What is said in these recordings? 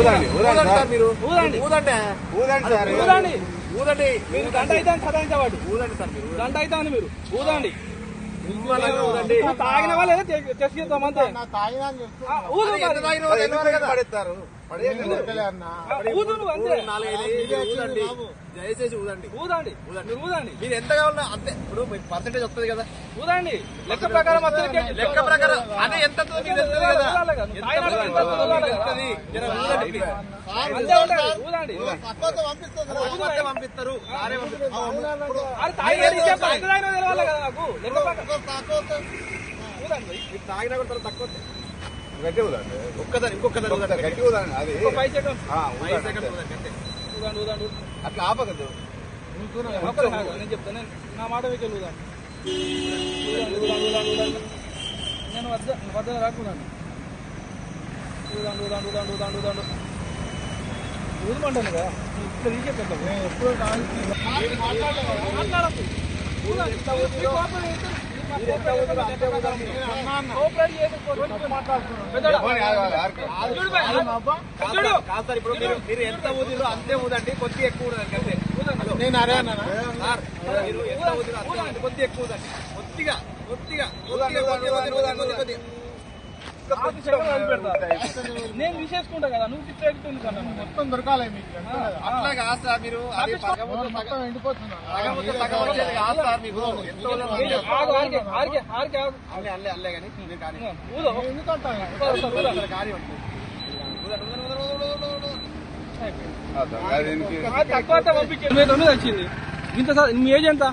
ఊదండి. మీరు గంట అయితే సదాయించవాడు. ఊదండి సార్, మీరు గంట అయితే అని మీరు ఊదండి. తాగిన వాళ్ళు ఏదో టెస్ట్ చేద్దాం అంతే. దయచేసి ఊదండి. ఊదండి ఊదండి. మీరు ఎంత కావాలన్నా అంతే. ఇప్పుడు పర్సెంటేజ్ వస్తుంది కదా, ఊదండి. లెక్క ప్రకారం లెక్క ప్రకారం అదే ఎంత పంపిస్తారు. తాగినా కూడా తక్కువ గట్టి ఊదండి. ఒక్కసారి ఇంకొకసారి గట్టి ఊదండి. అది 5 సెకండ్స్ ఊదండి. అట్లా ఆపగదు. నేను చెప్తాను, నా మాట మీకు ఊదండి. నేను వద్ద రాకూదండి. ఊదండి. ఊదమంటాను కదా, ఇప్పుడు తీసేస్తాను. మాట్లాడద్దు. ఇప్పుడు మీరు ఎంత ఊదిలో అంతే ఊదండి, కొద్దిగా ఎక్కువ ఊదండి అంతే. నేను అరే అన్నా మీరు ఎంత ఊదిలో అంతే కొద్దిగా ఎక్కువ ఊదండి. కొద్దిగా నేను విశేషకుంటా కదా, నువ్వు ఫిక్స్ అవుతుంది కదా, మొత్తం దొరకాలి మీకు. అట్లా కాదు సార్, మీరు ఎండిపోతున్నా అల్లే కానీ తక్కువ వచ్చింది. గింత మీ ఏజ్ ఎంత?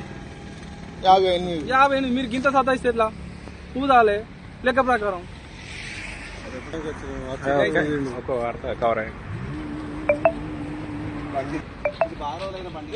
58. మీరు గింత సతాయిస్తే ఎట్లా? ఊదాలే లెక్క ప్రకారం. కవర్ బాగా రోజులైన బండి.